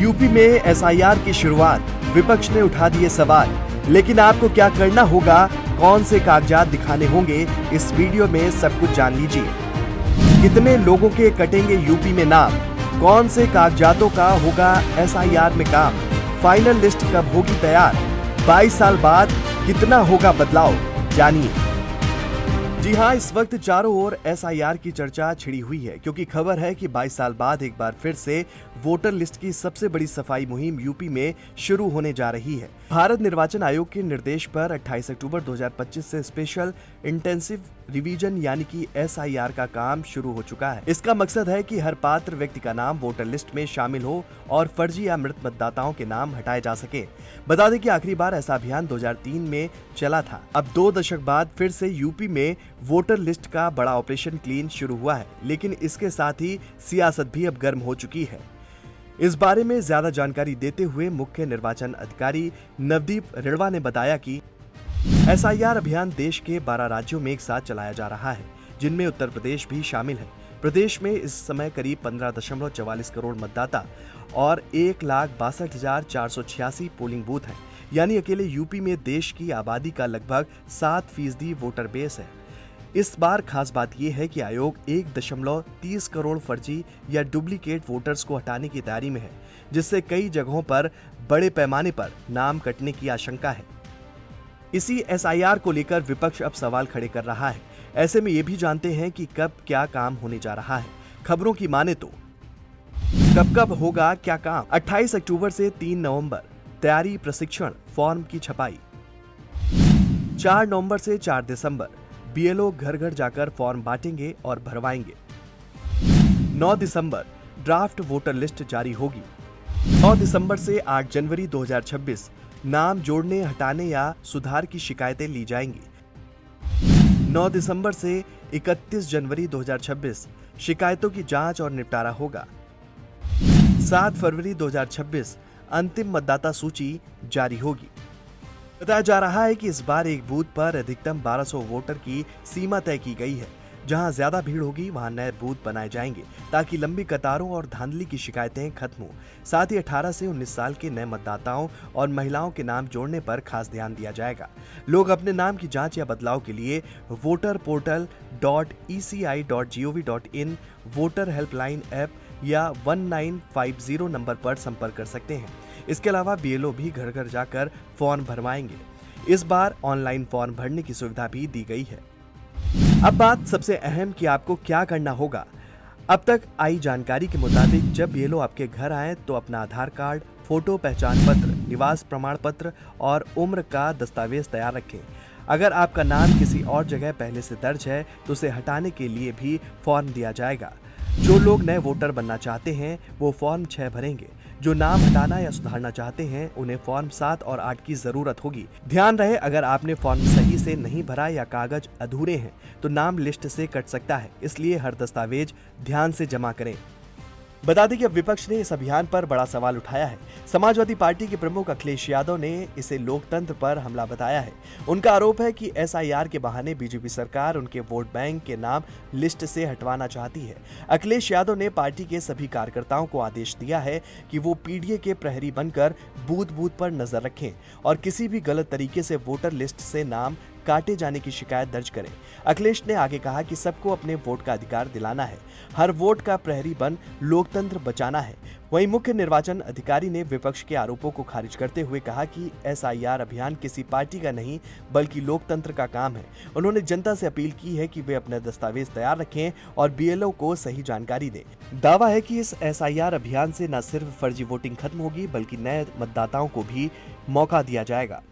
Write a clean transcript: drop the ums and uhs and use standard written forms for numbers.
UP में SIR की शुरुआत, विपक्ष ने उठा दिए सवाल। लेकिन आपको क्या करना होगा, कौन से कागजात दिखाने होंगे, इस वीडियो में सब कुछ जान लीजिए। कितने लोगों के कटेंगे यूपी में नाम, कौन से कागजातों का होगा एसआईआर में काम, फाइनल लिस्ट कब होगी तैयार, 22 साल बाद कितना होगा बदलाव, जानिए। जी हां, इस वक्त चारों ओर एसआईआर की चर्चा छिड़ी हुई है, क्योंकि खबर है कि 22 साल बाद एक बार फिर से वोटर लिस्ट की सबसे बड़ी सफाई मुहिम यूपी में शुरू होने जा रही है। भारत निर्वाचन आयोग के निर्देश पर 28 अक्टूबर 2025 से स्पेशल इंटेंसिव रिवीजन यानी कि एसआईआर का काम शुरू हो चुका है। इसका मकसद है कि हर पात्र व्यक्ति का नाम वोटर लिस्ट में शामिल हो और फर्जी या मृत मतदाताओं के नाम हटाए जा सके। बता दें कि आखिरी बार ऐसा अभियान 2003 में चला था। अब 2 दशक बाद फिर से यूपी में वोटर लिस्ट का बड़ा ऑपरेशन क्लीन शुरू हुआ है, लेकिन इसके साथ ही सियासत भी अब गर्म हो चुकी है। इस बारे में ज्यादा जानकारी देते हुए मुख्य निर्वाचन अधिकारी नवदीप रिड़वा ने बताया कि एसआईआर अभियान देश के 12 राज्यों में एक साथ चलाया जा रहा है, जिनमें उत्तर प्रदेश भी शामिल है। प्रदेश में इस समय करीब 15.44 करोड़ मतदाता और 1,62,486 पोलिंग बूथ हैं, यानी अकेले यूपी में देश की आबादी का लगभग 7% वोटर बेस है। इस बार खास बात यह है कि आयोग 1.30 करोड़ फर्जी या डुप्लीकेट वोटर्स को हटाने की तैयारी में है, जिससे कई जगहों पर बड़े पैमाने पर नाम कटने की आशंका है। इसी एसआईआर को लेकर विपक्ष अब सवाल खड़े कर रहा है। ऐसे में ये भी जानते हैं कि कब क्या काम होने जा रहा है। खबरों की माने तो कब होगा क्या काम। 28 अक्टूबर से 3 नवंबर तैयारी प्रशिक्षण फॉर्म की छपाई। 4 नवंबर से 4 दिसंबर बीएलओ घर घर जाकर फॉर्म बांटेंगे और भरवाएंगे। 9 दिसंबर ड्राफ्ट वोटर लिस्ट जारी होगी। 9 दिसंबर से 8 जनवरी 2026 नाम जोड़ने, हटाने या सुधार की शिकायतें ली जाएंगी। 9 दिसंबर से 31 जनवरी 2026 शिकायतों की जांच और निपटारा होगा। 7 फरवरी 2026 अंतिम मतदाता सूची जारी होगी। बताया जा रहा है कि इस बार एक बूथ पर अधिकतम 1200 वोटर की सीमा तय की गई है। जहां ज्यादा भीड़ होगी वहां नए बूथ बनाए जाएंगे, ताकि लंबी कतारों और धांधली की शिकायतें खत्म हो। साथ ही 18 से 19 साल के नए मतदाताओं और महिलाओं के नाम जोड़ने पर खास ध्यान दिया जाएगा। लोग अपने नाम की जांच या बदलाव के लिए voterportal.eci.gov.in, वोटर हेल्पलाइन ऐप या 1950 नंबर पर संपर्क कर सकते हैं। इसके अलावा बीएलओ भी घर घर जाकर फॉर्म भरवाएंगे। इस बार ऑनलाइन फॉर्म भरने की सुविधा भी दी गई है। अब बात सबसे अहम कि आपको क्या करना होगा। अब तक आई जानकारी के मुताबिक जब बीएलओ आपके घर आए तो अपना आधार कार्ड, फोटो पहचान पत्र, निवास प्रमाण पत्र और उम्र का दस्तावेज तैयार रखें। अगर आपका नाम किसी और जगह पहले से दर्ज है तो उसे हटाने के लिए भी फॉर्म दिया जाएगा। जो लोग नए वोटर बनना चाहते हैं वो फॉर्म 6 भरेंगे। जो नाम हटाना या सुधारना चाहते हैं उन्हें फॉर्म 7 और 8 की जरूरत होगी। ध्यान रहे, अगर आपने फॉर्म सही से नहीं भरा या कागज अधूरे हैं तो नाम लिस्ट से कट सकता है, इसलिए हर दस्तावेज ध्यान से जमा करें। बता दें कि अब विपक्ष ने इस अभियान पर बड़ा सवाल उठाया है। समाजवादी पार्टी के प्रमुख अखिलेश यादव ने इसे लोकतंत्र पर हमला बताया है। उनका आरोप है कि एसआईआर के बहाने बीजेपी सरकार उनके वोट बैंक के नाम लिस्ट से हटवाना चाहती है। अखिलेश यादव ने पार्टी के सभी कार्यकर्ताओं को आदेश दिया है कि वो पीडीए के प्रहरी बनकर बूथ बूथ पर नजर रखें और किसी भी गलत तरीके से वोटर लिस्ट से नाम काटे जाने की शिकायत दर्ज करें। अखिलेश ने आगे कहा कि सबको अपने वोट का अधिकार दिलाना है, हर वोट का प्रहरी बन लोकतंत्र बचाना है। वहीं मुख्य निर्वाचन अधिकारी ने विपक्ष के आरोपों को खारिज करते हुए कहा कि एसआईआर अभियान किसी पार्टी का नहीं बल्कि लोकतंत्र का काम है। उन्होंने जनता से अपील की है कि वे अपने दस्तावेज तैयार रखें और बीएलओ को सही जानकारी दें। दावा है कि इस एसआईआर अभियान से न सिर्फ फर्जी वोटिंग खत्म होगी बल्कि नए मतदाताओं को भी मौका दिया जाएगा।